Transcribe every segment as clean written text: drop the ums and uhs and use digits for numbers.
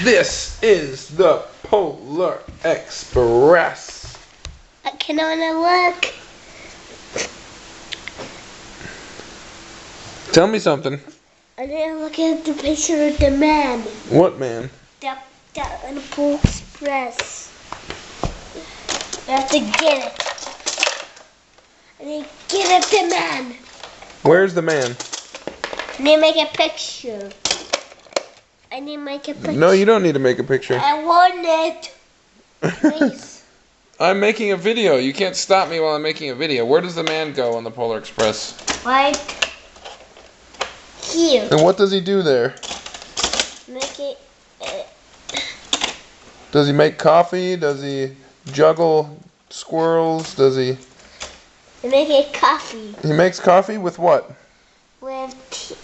This is the Polar Express. Can I look? Tell me something. I need to look at the picture of the man. What man? That in the Polar Express. I have to get it. I need to get at the man. Where's the man? I need to make a picture. I need to make a picture. No, you don't need to make a picture. I want it. Please. I'm making a video. You can't stop me while I'm making a video. Where does the man go on the Polar Express? Right here. And what does he do there? Make it. Does he make coffee? Does he juggle squirrels? Does he... Make it coffee. He makes coffee with what? With tea.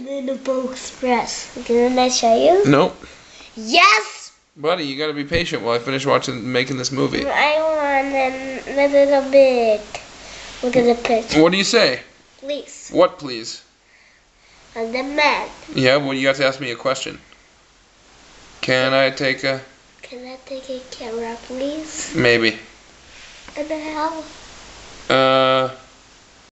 In the Polar Express. Can I show you? Nope. Yes! Buddy, you gotta be patient while I finish making this movie. I want a little bit. Look at the picture. What do you say? Please. What, please? And the man. Yeah, well, you have to ask me a question. Can I take a... Can I take a camera, please? Maybe. And the hell?